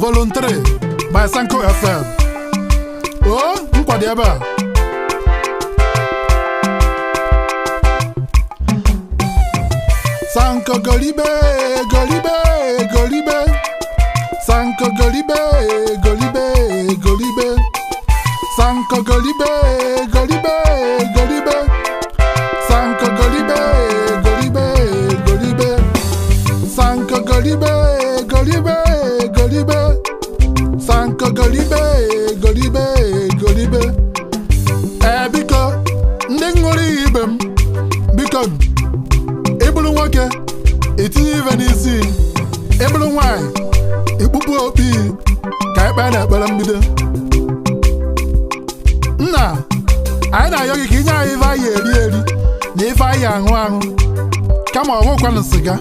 Voluntary by Sanko FM. Oh, nkwadi ebe a. Sanko Golibe, Golibe, Golibe. Sanko Golibe, Golibe, Golibe. Sanko Golibe, Golibe, Golibe. Sanko Golibe, Golibe, Golibe. Sanko Golibe, Golibe, Golibe. Sanko Golibe, Golibe, Golibe. Biko, ndị ṅụrụ ibe m, biko ịbụrụ nwoke etinye ive n'isi, ịbụrụ nwanyị ikpukpu okpi ka ikpe na-ekpere mbido. Nna anyị na-ayọ gị ka inye anyị ife anyị eri eri na ife anyị aṅụ aṅụ, kama ọ bụkwanụ siga,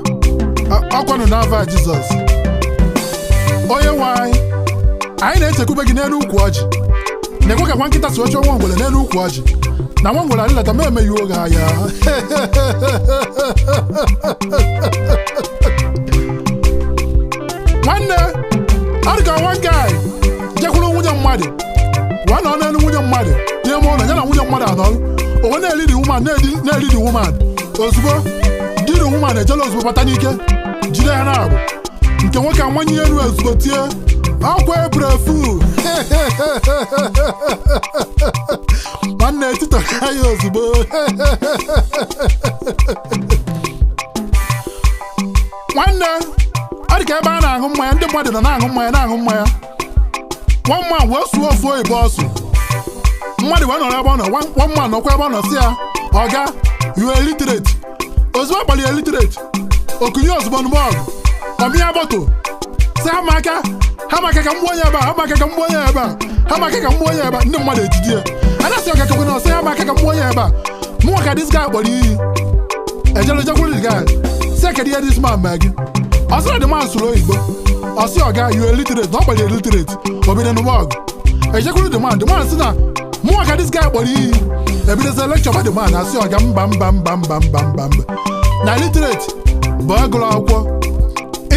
ọkwanụ n'afa Jizọs. Onye nwe anyị na-echekwube gị n'elu ukwu ọjị, na-ekwe ka nwa nkịta si oche nwa ngwere n'elu ukwu ọjị, na nwa ngwere alịlata ma emeghị oge ahịa. Nwanne ọ dị ka nwa nke anyị jekwuru nwunye mmadụ, nwa nọ n'elu nwunye mmadụ n'ime ụlọ ya na nwunye mmadụ anọrụ, onwe na-elidi woman na-elidi woman. Ozugbo di na woman ejela ozugbo bata n'ike jide ya na-abụ nke nwoke amanye elu ozugbo tie akwa ebrefu. Nwanne etito ya ozugbo. Nwanne ọ dị ka ebe a na-aṅụ mmanya, ndị mmadụ nọ na-aṅụ mmanya. Nwa mma wee suo ofu oyibo ọsụ, mmadụ wee nọrọ ebe ọ nọ, nwa mma nọkwa ebe ọ nọ si ya, ọga you illiterate. Ozugbo kpali illiterate, okunye ozugbo n'ọgụ ọmịa bọtụ si ha maka ka mgbu onye ebe a, ha maka ka mgbu onye ebe a, ha maka ka mgbu onye ebe a. Ndị mmadụ ejide ya anasị ọga kakwe na ọsị ha maka ka mgbu onye ebe a. Mụnwa ka dis guy kpọrọ iyi ejekwuru the guy si kedu ihe dis man mee gị. Ọ sịrị the man sụrụ oyibo, ọ sị ọga you illiterate, na ọ kpọrọ illiterate, obido n'ọgụ ejekwuru the man si na mụnwa ka dis guy kpọrọ iyi. Ebidozie lecture by the man asị ọga mba na illiterate bụ agụrụ akwụkwọ,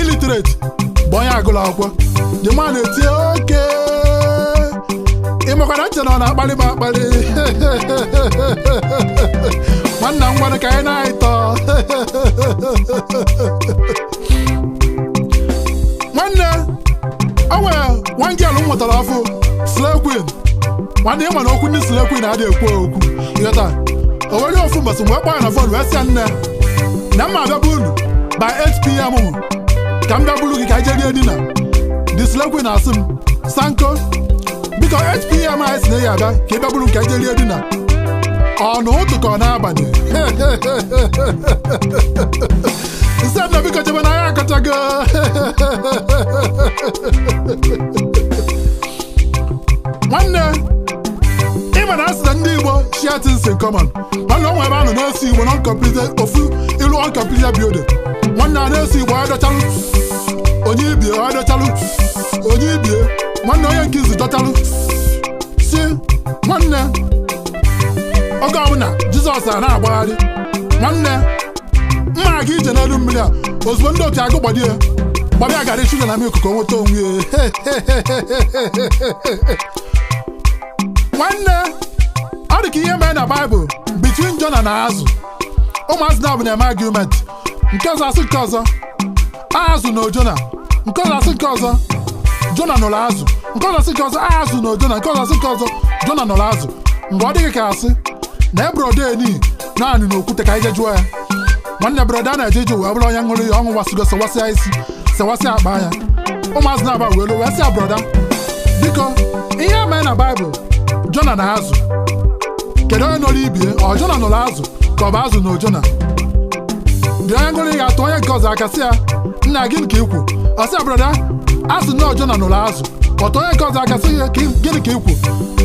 illiterate bụ onye agụrụ akwụkwọ. The man etie oke ịmakwara nche na ọ na-akpali m akpali. Nwanna m gwara ka anyị na-ayịtọ. Nwanne o nwere nwa ngel m nwetara ọfụ Slay Queen. Nwanne ịma na okwu ndị Slay Queen adịghị ekwu okwu ịghọta. O were ofu mbọsị mgbe kpọọ ya na fon wee sị ya nne na mma abịa bụ unu by 8 PM ka m bịa bụrụ gị ka anyị jerie dina. The Slay Queen asị m, Sanko biko 8 PM anyị si na ya abịa ka ị bịa bụrụ m ka anyị jerie dina. Ọ n'ụtụ ka ọ na-abalị. Nsị na biko chebe na ya akọchago. Nwanne ịma na asị na ndị Igbo share things in common. Nwanne o nwe ebe a nọ na-esi Igbo non-completed ofu ilu uncompleted building. Nwanne a na-esi Igbo adọchalụ onye ibie, adọchalụ onye ibie. Nwanne onye nke izi dọchalụ si nwanne oge ọbụla Jizọs a na-agbagharị. Nwanne mma aga ije n'elu mmiri a, ozugbo ndị otu agụ gbadi ya gbabịa gara shuga na milk ka o nweta onwe ya. Nwanne ọ dị ka ihe mee na Baịbụl between Jona na azụ. Ụmụazụ na-abụ na-eme argument, nke ọzọ asị nke ọzọ azụ na Jona, nke ọzọ asị nke ọzọ Jona nụrụ azụ, nke ọzọ asị nke ọzọ azụ na Jona, nke ọzọ asị nke ọzọ Jona nụrụ azụ. Mgbe ọ dịghị ka asị na ebrodo eni naanị na okwute ka anyị je jụọ ya. Nwanne broda na-eje ije wee bụrụ onye ṅụrụ ya ọṅụ wasigo sewasịa isi sewasịa akpa ya. Ụmụazụ na-aba wee sị ya broda biko ihe mee na Baịbụl Jona na azụ, kedu onye nọrọ ibie, ọ Jona nụrụ azụ ka ọ bụ azụ na Jona? Dị onye ṅụrụ ya atụ onye nke ọzọ aka sị ya nna gịnị ka ikwu? Ọ sị ya broda asị na Jona nụrụ azụ. Ọtụ onye nke ọzọ aka sị ya gịnị ka ikwu?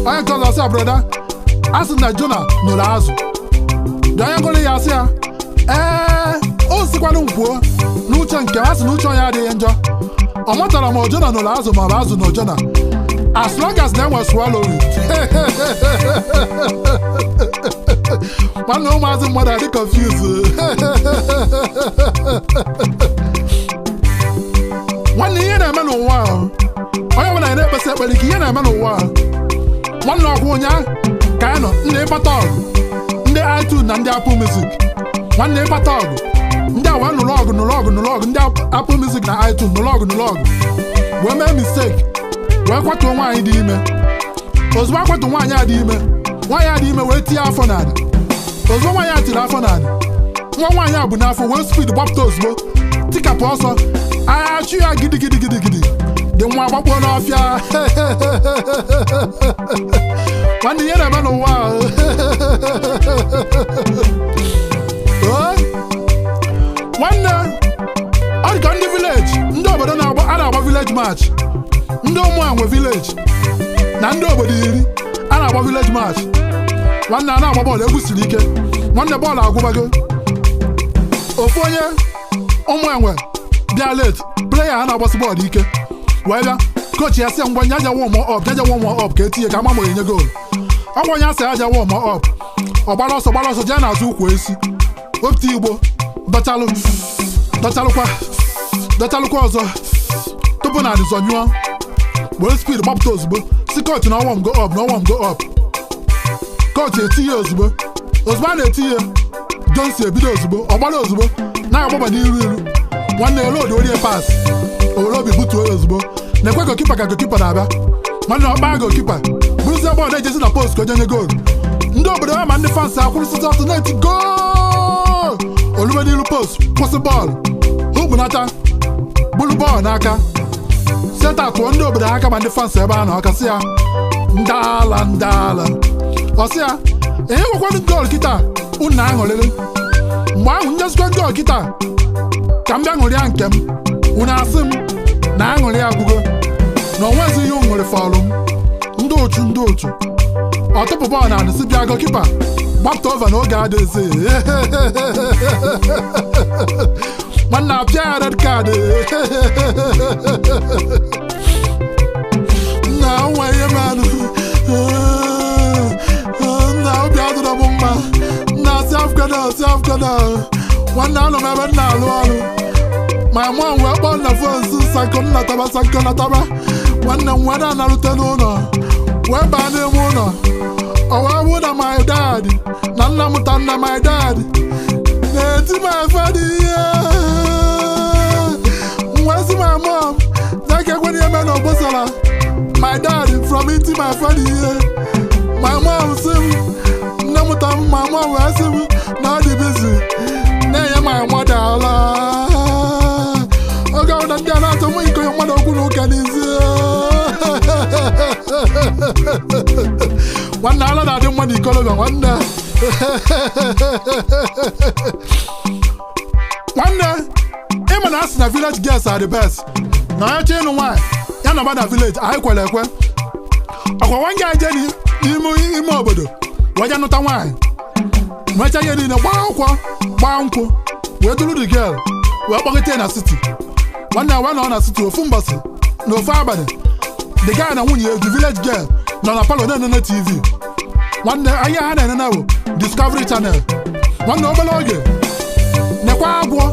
Onye nke ọzọ sị ya broda asị na Jona nụrụ azụ. Dị onye ṅụrụ ya sị ya o sikwanụ nkwuo n'uche nke asị na uche onye adịghị njọ. Ọ matara ma Jona nụrụ azụ ma ọ bụ azụ na Jona, as long as na enwe swallow it. Nwanne ụmụazị mmadụ adị confused. Nwanne ihe na-eme n'ụwa ahụ nwere ike ihe na-eme n'ụwa nwanne ọkwụ onye ka anyị nọ ndị ịkpata ọgụ ndị iTunes na ndị Apple Music nwanne ịkpata ọgụ ndị awa nụrụ ọgụ ndị Apple Music na iTunes nụrụ ọgụ wee mee mistake wee kwatuo nwaanyị dị ime ozugbo akwatu nwaanyị a dị ime wee tinye afọ n'ala ozugbo nwaanyị a tiri afọ n'ala nwa nwaanyị a bụ n'afọ wee speed gbapụta ozugbo tikapụ ọsọ agha achụ ya gidigidi dị nwa agbakpọ n'ọfịa nwanne ihe na-eme n'ụwa nwanne ọ dị ka ndị village ndị obodo a na-agba village match ndị ụmụanwe village na ndị obodo 10 a na-agba village match nwanne a na-agba bọọlụ egwu siri ike nwanne bọọlụ agwụbago ofu onye ụmụanwe bịa late player a na-agbasi bọọlụ ike wee bịa coach ya sị ngwa nyaja warm up ka etinye ka ama enye goal ọgwa onye asị aja warm up ọ gbara ọsọ jee n'azụ ụkwụ esi opti igbo dọchalụkwa ọzọ tupu na adịzọ nyụọ were speed gbapụta ozugbo si coach na warm go up coach etinye ozugbo a na-etinye Johnson ebido ozugbo ọ gbara ozugbo na-agbaba n'iru nwanne elod orie pas owere obi butuo ya ozugbo na-ekwe gokipa ka gokipa na-abịa nwanne ọkpa gokipa bụrụzie bọọlụ ejezi na post ka onye nye goolu ndị obodo ya ma ndị fans akwụrụsịta ọtụ na-eti gool olume n'iru post kwụsị bọọlụ hụbunata bụrụ bọọlụ n'aka seta tụọ ndị obodo aka ma ndị fans ebe a na ọkasị ya ndala ọsị ya enye nwekwanụ goolu kịta unu na-aṅụrịrị mgbe ahụ nyezikwa goolu kịta ka m bịa ṅụrịa nke m unu asị m na aṅụrị agwụgo na onwezi ihe nwere fọlụ m ndị otu ọ tụpụ bọọlụ na anịsị bịa gokipa gbapụta ova n'oge adịghịzi nwanne apịa ya red card nna nwa ihe manụ nna obi adịrọ m mma nna si afgana nwanne anọ m ebe m na-alụ ọrụ ma mụọ wee kpọọ na fon sanko nataba nwanne m wee na-analute n'ụlọ wee baa n'ime ụlọ ọ wee bụ na my dad na nna mụta nna my dad na-eti my father ihe wee si my mom na-eke ekwenye eme na ogbosara my dad from iti my father ihe my mom si m nne mụta m my mom wee si m na ọ dị busy na-enye my mother ala oge ahụ na ndị a na-atọ nwe iko ya mmadụ okwu n'ụka n'ezi nwanne ala na-adị mmadụ ikolobịa nwanne ịma na asị na village girls are the best na onye chọ ịnụ nwaanyị ya nọba na village anyị kwere ekwe ọkwa nwa nga je n'ime obodo wee nụta nwaanyị mecha ihe niile gbaa nkwụ wee duru the girl wee kpọgide na city nwanne ya wee nọ na city ofu mbọsị na ofu abalị the guy na nwunye the village girl nọ na palọ na-enene TV nwanne ahịa ha na-enene bụ Discovery Channel nwanne obere oge nekwa agwọ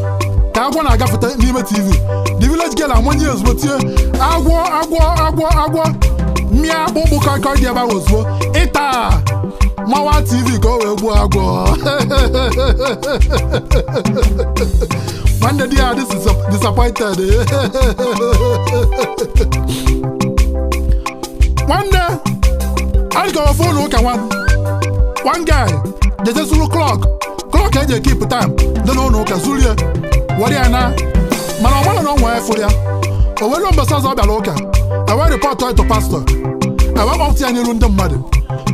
ka agwọ na-agafete n'ime TV the village girl amanye ozugbo tie agwọ mmịa akpụkpụ kọkọ dị ebe ahụ ozugbo ịta mawa TV ka o wee gbuo agwọ nwanne di ya disappointed nwanne anyị gawa fonu ụka one guy jeje zuru clock eji keep time dị n'ụlọ ụka zuru ya were ya na mana ọ mara na ọ nwa efuru ya o were mbọsị ọzọ ọ bịara ụka ewe rịpọtụ ịtụ pastọ ewe kpọpụta ya n'iru ndị mmadụ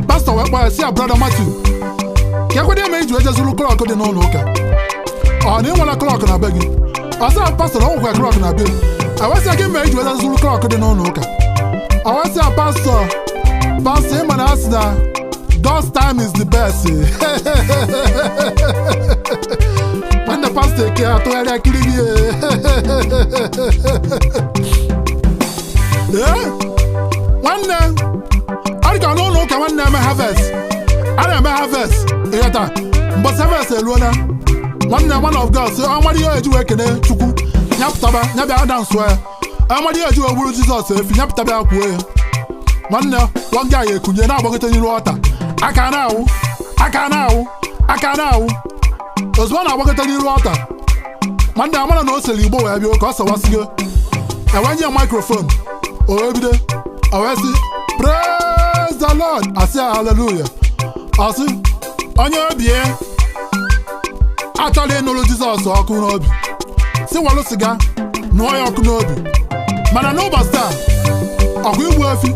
pastọ wee kpọọ ya si ya brother Matthew ka ekwede eme iji eje zuru clock dị n'ụlọ ụka ọ na ị nwere clock na be gị ọsọ pastọ na ọ nwekwa clock na be ewesịa gị mee iji eje zuru clock dị n'ụlọ ụka ewesịa pastọ ịma na asị na God's time is the best nwanne pastọ eke atụgharịa kiri gị nwanne ọ dịka n'ụlọ ụka nwanne eme harvest a na-eme harvest ịghọta mbọsị harvest eruola nwanne man of God sị ọnwara ihe eji wee kene Chukwu nyapụtaba nyabịa dansụọ ya ọnwara ihe eji wee gburu Jizọs efi nyapụtaba ya kwuo ya nwanne nwoke a ya ekunye na-agbagote n'iru ọta aka na-awụ ozugbo ọ na-agbagote n'iru ọta nwanne amara na o sere igbo wee bịa ka ọ sawasịgo enwenye microphone o wee bido o wee sị praise the Lord asị hallelujah asị onye obie achọla ịnụrụ Jizọs ọkụ n'obi si walụ siga nụọ ya ọkụ n'obi mana n'ụbọchị taa ọkụ igbu efi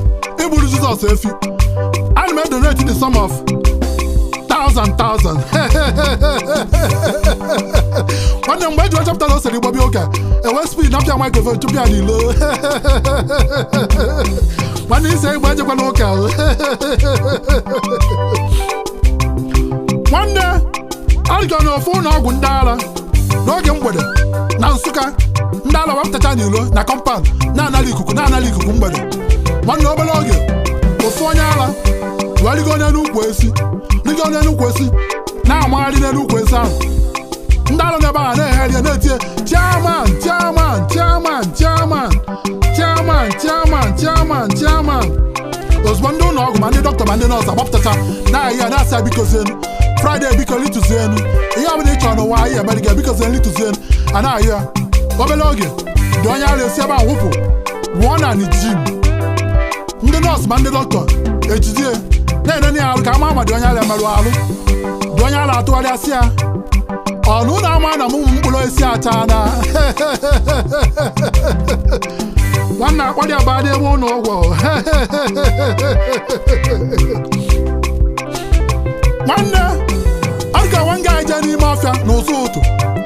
igburu Jizọs efi ana m edonate the sum of 1,000 nwanne mgbe eji chọpụtara o sere igbo bịa ụka enwe speed na pịa microphone tupu ya n'ilo nwanne ise igbo ejekwa n'ụka nwanne arịgọ na ofu ụlọ ọgwụ ndị ara n'oge mgbede na Nsụka ndị ala wepụtacha n'ilo na kọmpaụnd na-anara ikuku mgbede nwanne obere oge ofu onye ara wee rigo n'elu ukwu esi na-amagharị n'elu ukwu esi ahụ ndị ara n'ebe ahụ na-eghere ya na-etie chairman ozugbo ndị ụlọ ọgwụ ma ndị dọkịta ma ndị nọọsụ agbapụtacha na-ahị ya na-asị bikozienu Friday biko lituzienu ihe ọbụla ị chọrọ n'ụwa anyị emerịga bikozienu lituzienu a na-ahị ya obere oge dị onye ara esi ebe ahụ wụpụ wụọ na jim ndị nọọsụ ma ndị dọkịta ejidie na-enene ya arụ ka ama dị onye ara emerụ arụ dị onye ara atụgharịasị ya ọnụ na ama na mụmụ mkpụrụ esi acha na nwanne akpọrọ ya baa n'ime ụlọ ọgwụ nwanne ọ ga nwa nga eje n'ime ọfịa n'ụzọ ụtụ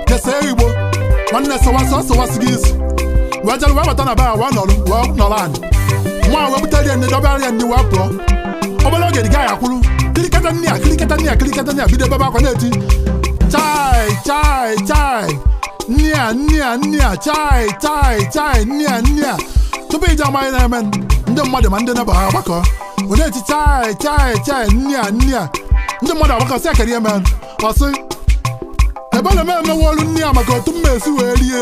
kesa igbo nwanne sọwasị gị isi wee jere wee bata na baa wee nọrọ anyị nwa wee butere ya nne dọbara ya nne wee pụọ obere oge dị gaghị akwụrụ kirikata nne ya bido ebe akwa na-eti chai nnia chai nnia tupu iji amaghị na-eme ndị mmadụ ma ndị neba ha agbakọ ọ na-eti chai nnia ndị mmadụ agbakọ sị akara eme ọsị ebe na emewe olu nne ya maka otu mma esi wee rie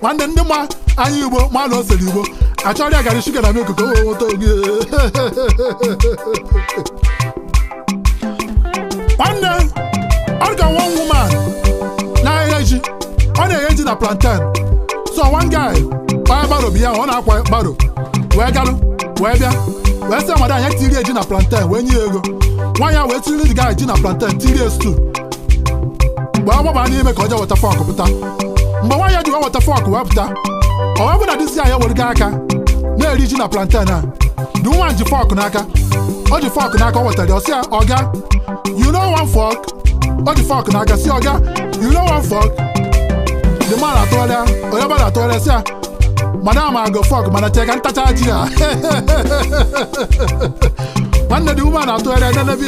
nwanne ndị mma anya igbo ma na osere igbo achọrọ ya gara shuga na milk ka o wee nweta oge nwanne ọ ga one woman na-eghe ji ọ na-eghe ji na plantain so one guy onye baro bi ya ọ na-akwa baro wee galụ wee bịa wee sị mmadụ anya tiri ji na plantain wee nye ego nwaanyị a wee tiri guy ji na plantain tiri stew mgbe ọ gbaba n'ime ka ọ jee weta fọk pụta mgbe nwaanyị ji wee weta fọk wee pụta ọ wee bụ na dịzi ya were gaa aka na-eri ji na plantain a dị nwa ji fọk n'aka ọ ji fọk n'aka ọ wetara ọ sị ya ọga you know one fork ọ ji fọk n'aka si ọga you know one fork the man atụgharịa onye bada atụgharịa si ya madam agụ fọk mana cheka ntacha ji ha nwanne dị woman atụgharịa nenebi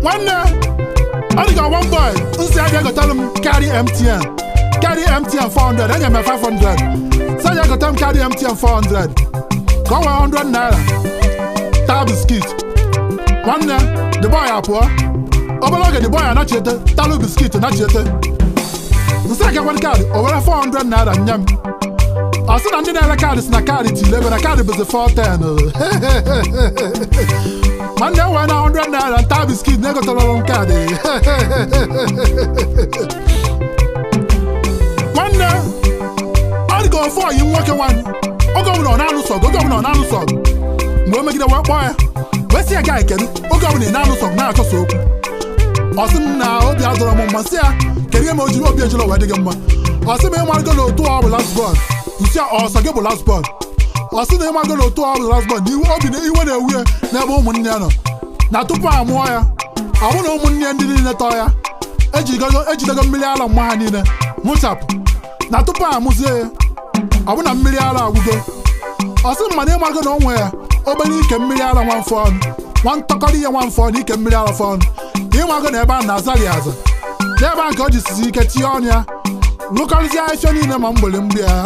nwanne ọ dị ka one boy nsị a ga-egotalụ m carry MTN 400 enye m 500 sị a ga-egota m carry MTN 400 ka ọ nwee 100 naira taa biskit nwanne the boy apụọ obere oge the boy anachiete talụ biskit nachiete nsị akekwe kaadị o were 400 naira nye m ọ sị na ndị na-ere kaadị si na kaadị tile ebe na kaadị bụzi 410 nwanne wee na 100 naira taa biskit na-egotarọrụ m kaadị nwanne ọ dị ka ofu oyi nwoke nwanne oge ọbụla ọ na-alụsọ ọgụ mgbe o megide wee kpọọ ya wee sị ya gaa kedu oge ọbụla ị na-alụsọ ọgụ na-achọsọ okwu ọ sị m na obi adọrọ m mma sị ya kedu ihe ma o jiri obi ejiro wee dị gị mma ọ sị ma ịmarịgo na otu ọ bụ last born nsị ọsọ gị bụ last born ọ sị na ịmarịgo na otu ọ bụ last born obi na iwe na-ewu ya n'ebe ụmụnne ya nọ na tupu a mụọ ya ọ bụ na ụmụnne ya ndị niile tọọ ya ejidego mmiri ara mma ha niile mụchapụ na tupu a mụzie ya ọ bụ na mmiri ara agwụgo ọ sị mma na ịmago na onwe ya obere ike mmiri ara nwamfe ọnụ nwa ntọkọrọ ihe nwamfe ọnụ ike mmiri ara fọnụ ịmago na ebe a na-azaghị aza n'ebe a nke o jisizi ike tie ọnụ ya lụkarịzie ahịfịa niile ma mgbere mgbe ya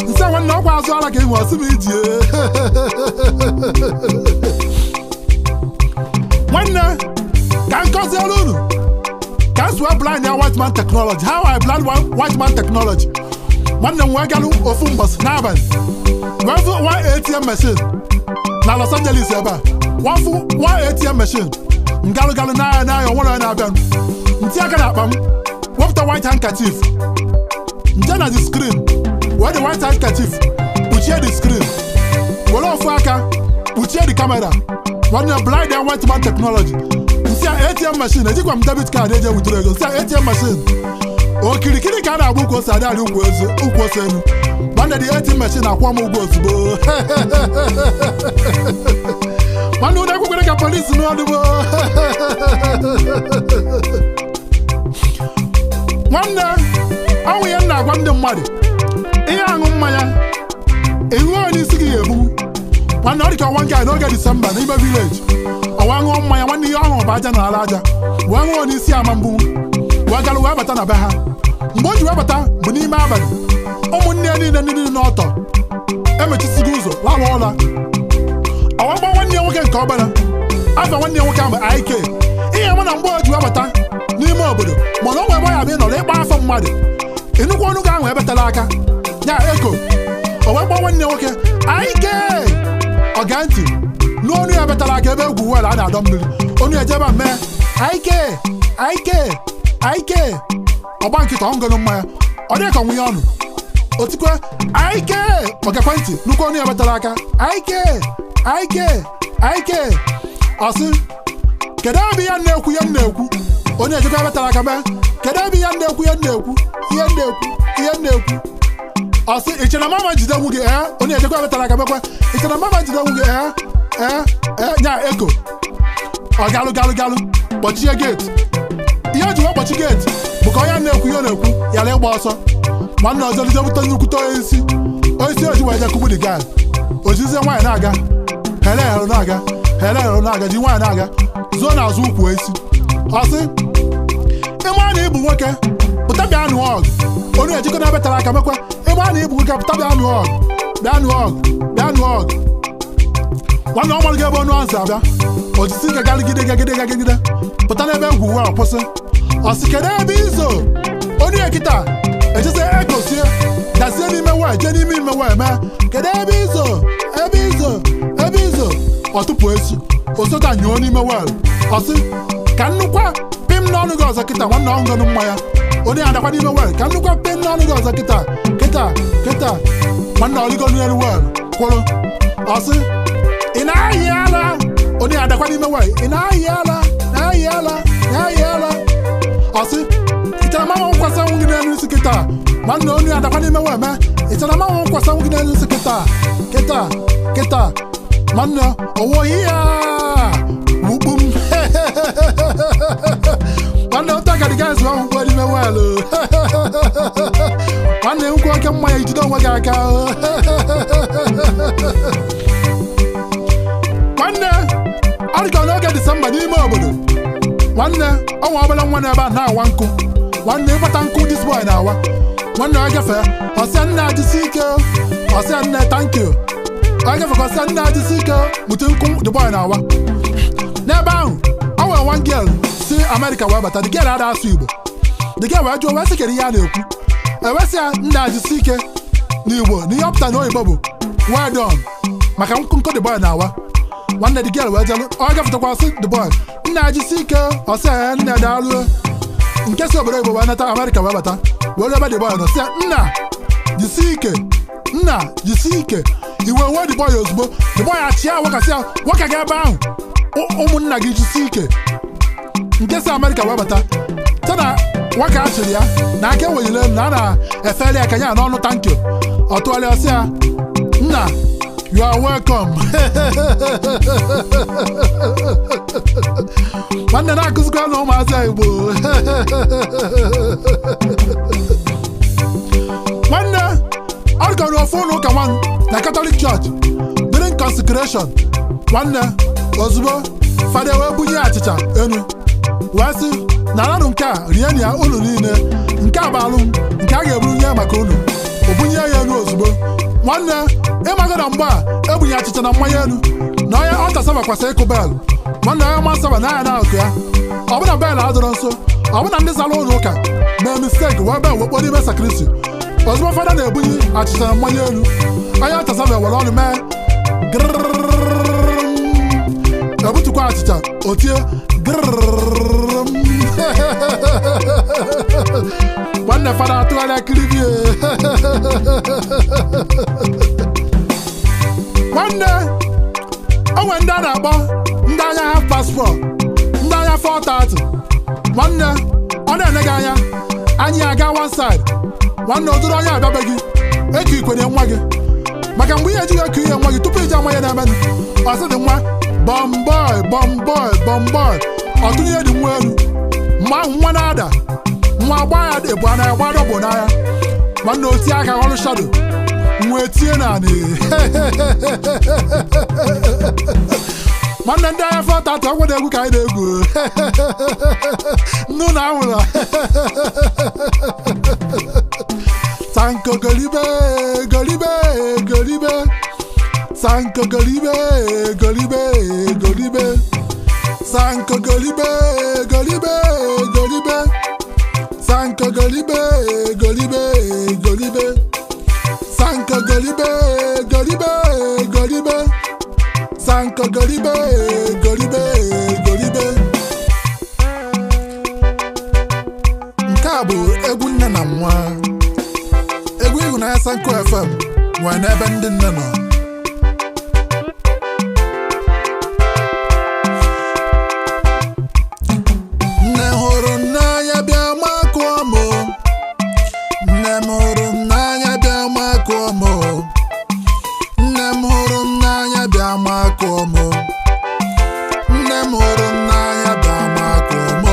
nsị nwanne ọkwa azụ ara ka ị nwe ọsị m ijie nwanne ka nkọzielu unu ka m wee blind ya white man technology. How I blind white man technology. Nwanne m wee galụ ofu mbọsị n'abalị wee fụ one ATM machine na Los Angeles ebe a. One ATM machine ngalụ n'anya onwere onye na-abịa ntị aka na akpa m wepụta white handkerchief nje na the screen wee the white handkerchief kpuchie the screen were ofu aka kpuchie the camera. Nwanne blind and white man technology. Nsị ATM machine ejikwa m debit card eje wutere ego. Nsị ATM machine okirikiri ka a na-agba ukwu ose adịarị ukwu ose elu. Nwanne the ATM machine akwụọ m ụgwọ ozugbo. Nwanne ụlọ ekwekwere ka polisi n'ọdụbo. Nwanne ọnwụ ya na-agwa ndị mmadụ ihe aṅụ mmanya ihu onye isi gị ga-egbu. Nwanne ọ dị ka ọnwa nke a n'oge Disemba n'ime village ọwa ṅụọ mmanya. Nwanne ihe ọṅụ bụ aja na ala aja wee ṅụọ n'isi ama mgbu wee galụ wee bata na be ha. Mgbe o ji wee bata bụ n'ime abalị ụmụnne ya niile ndị n'ọtọ emechisigo ụzọ lawa ụla. Ọwa gba nwanne ya nwoke nke ọbara afa nwanne ya nwoke ahụ IK. Ihe mụ na mgbe o ji wee bata n'ime obodo mana o nwee ebe ya bụ ịnọrọ ịkpa afọ mmadụ ịnụkwa ọnụ gị ahụ ebetala aka ya eko. O wee gba nwanne ya nwoke IK ọga ntị n'ọnụ ya betara aka ebe egwu wel a na-adọ mmiri. Onu ejebe mee IK ọgba nkịta ọngọnụ mmanya ọ dị ka nwunye ọnụ otikwe IK ọgakwa ntị nnukwu ọnụ ya betara aka IK ọsị kedu ebe ya na-ekwu ya na-ekwu. Onye ejekwa betara aka mee kedu ebe ya na-ekwu ya na-ekwu ihe na-ekwu ọsị ichere mama jide nwu gị onye ejekwa betara aka mekwa ichere mama jide nwu gị nya eko ọ galụ kpọchie geeti. Ihe o ji wee kpọchi geeti bụ ka onye na-ekwu ihe na-ekwu yara ịgba ọsọ. Nwanne ọzọ lije bute nnukwute onye isi oji wee je kugbu dị gaa ojizie nwaanyị na-aga hele na-aga ji nwaanyị na-aga zuo n'azụ ukwu isi ọsị ịma na ịbụ nwoke pụta bịa nụọ ọgụ. Onye ejikọ na betara aka mekwa ịma na ịbụ nwoke pụta bịa nụọ ọgụ. Nwanne ọ malụgo ebe ọnụ azụ abịa ojisi ike gagide pụta n'ebe egwu uwe kwụsị ọsị kedu ebe izo. Onye kịta ejizie ekosie dazie n'ime wee jee n'ime ime wee mee kedu ebe izo ọ tụpụ esi osota nyụọ n'ime wel ọsị ka nnukwu pim n'ọnụ gị ọzọ kịta. Nwanne ọngọnụ mmanya onye adakwa n'ime wel ka nnukwu pim n'ọnụ gị ọzọ kịta. Nwanne ọlịgo n'elu wel kwụrụ ọsị ị na-ahị ala. Onye adakwa n'ime wel ị na-ahị ala ọsị ichere mama nkwasa nwụ gị n'elu isi kịta. Nwanne onye adakwa n'ime wel mee ichere mama nkwasa nwụ gị n'elu isi kịta. Nwanne owohi ya wukpu m. Nwanne ụta gadiga esi ahụ mkpọ n'ime wel. Nwanne nkwu oke mmanya ijide onwe gị aka. Nwanne ọ dị ka n'oge Disemba n'ime obodo. Nwanne ọnwa ọbụla nwa n'ebe a na-awa nkụ. Nwanne ịkpata nkụ dis boy na-awa. Nwanne ọ gafee ọsịa nne ajisi ike ọsịa nne thank you. Ọ gafee ka ọsịa nne ajisi ike gbute nkụ the boy na-awa. N'ebe ahụ ọ nwere one girl si America wee bata. The girl ada asụ Igbo. The girl wee jụọ wee sị kedu ihe a na-ekwu ewesịa nne ajisi ike n'Igbo n'ihe ọpụta n'oyibo bụ well done maka nkụ the boy na-awa. Nwanne the girl wee jelu ọ gafetakwa sị the boy nna ajisi ike ọsịa nne daalụ nke si obodo Igbo wee nata America wee bata were ebe the boy nọ sịa nna jisi ike iwe wee the boy ozugbo. The boy achịa wakasịa nwoke ga ebe ahụ ụmụnna gị jisi ike nke si America wee bata tena nwoke achịrị ya na aka eweyile na a na-efeli aka ya n'ọnụ thank you. Ọ tụgharịa ọsịa nna you are welcome. Nwanne na-akụzikwa na ụmụazị Igbo. Nwanne ọ dịkọrọ ofu ụlọ ụka nwanne na Catholic Church during consecration. Nwanne ozugbo fada wee bunye achịcha enu wee sị na aranụ nke a rienụ ya unu niile nke a bụ alụ nke a ga-eburu nye maka unu. O bunye ya enu ozugbo. Nwanne ịmago na mgbe a ebunye achịcha na mmanya elu na onye ọta saba kwasị ịkụ bel. Nwanne onye ma saba na anya na-akụ ya ọbụna bel adọrọ nso ọbụna ndị zara ụlọ ụka mee misteki wee bee wekpọrọ ime sakrisi ozugbo fada na-ebunye achịcha na mmanya elu onye ntasabe were ọnụ mee ebutukwa achịcha otie nwanne fada atụgharịa kiribie nwanne onwe ndị a na-akpọ ndị anya half passport ndị anya 430 nwanne ọ na-ene gị anya anyị aga one side nwanne odoro onye abịabeghị eke ikwenye nwa gị maka mgbe ihe ejighị eku ihe nwa gị tupu iji ama ya na-emenụ ọ sị dị nwa bọmbọị ọtụnye dị nwa elu mgbe ahụ nwa na-ada nwa agba ya ebu a na-agba dọbụ n'anya nwanne otie aka ọrụ shado nwa etie na anị nwanne ndị anya 430 ọgwụda egwu ka anyị na-egwu nnu na anwụrụ sanko golibe sanko golibe sanko golibe sanko golibe sanko golibe sanko golibe nke a bụ egwu nne na nwa egwu ịhụnanya Sanko FM nwere n'ebe ndị nne nọ nne hụrụ n'anya bịa makụọ m nne m hụrụ n'anya bịa makụọ m nne m hụrụ n'anya bịa makụọ m nne m hụrụ n'anya bịa makụọ m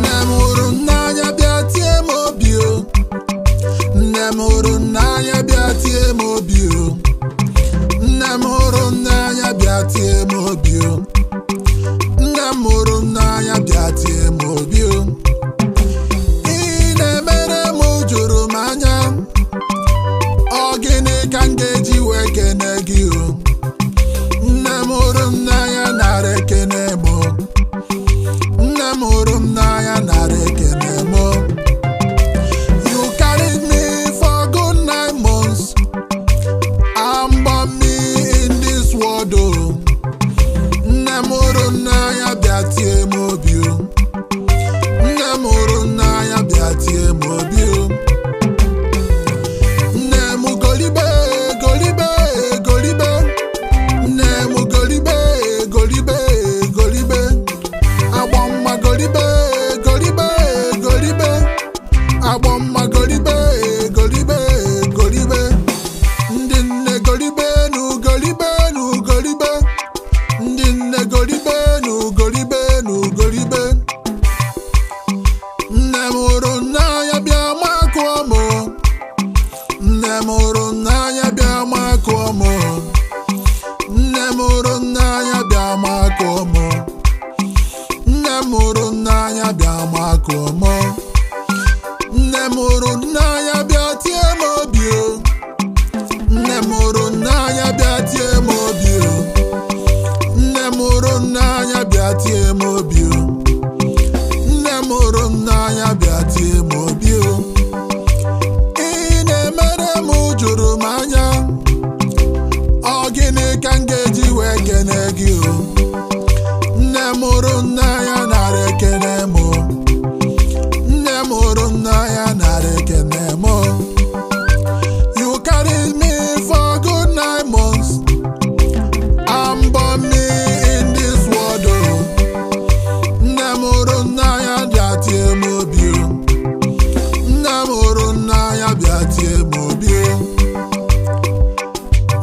nne m hụrụ n'anya bịa tie m obi o nne m hụrụ n'anya bịa tie m obi o nne m hụrụ n'anya bịa tie m obi o nne m hụrụ n'anya bịa tie m obi o ị na-emere m juru m anya ọ gịnị ka m ga-eji wee kene gị o nne m hụrụ n'anya nara ekene m nne m hụrụ n'anya nara ekene m you carried me for good 9 months and born me in this world o nne m hụrụ n'anya bịa tie m obi o nne m hụrụ n'anya bịa tie m obi o nne m golibe nne m golibe agbọ mma golibe agbọ mma golibe ndị nne golibe ndị nne golibe nne m hụrụ n'anya bịa makụọ m nne m hụrụ n'anya bịa makụọ m nne m hụrụ n'anya bịa makụọ m nne m hụrụ n'anya bịa makụọ m nne m hụrụ n'anya bịa tie m obi o nne m hụrụ n'anya bịa tie m obi o nne m hụrụ n'anya bịa tie m obi o nne m hụrụ n'anya bịa tie m obi o ị na-emere m juru m anya ọ gịnị ka m ga-eji wee kene gị o nne m hụrụ n'anya nara ekene m nne m hụrụ n'anya nara ekene m you carried me for good 9 months and born me in this world o nne m hụrụ n'anya bịa tie m obi o nne m hụrụ n'anya bịa tie m obi o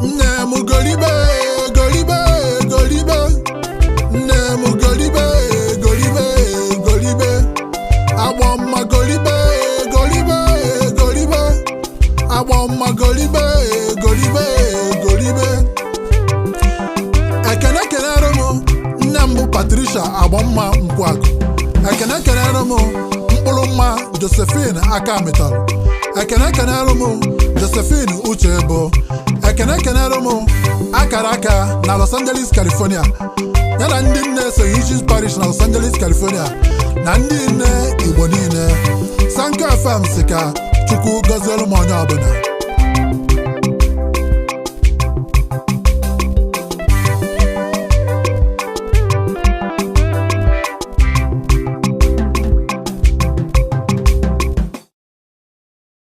nne m golibe nne m golibe agbọ mma golibe agbọ mma golibe ekene kenere m nne m bụ Patricia Agbọmma Nkwagụ ekene kenere m mkpụrụ mma Josephine aka metalụ ekene kenere m Josephine Uchebo ekene kenere m akara aka na Los Angeles, California ya na ndị nne St. Eugene Parish na Los Angeles, California, na ndị nne Igbo niile. Sanka FM sị ka Chukwu gọziere m onye ọbụla.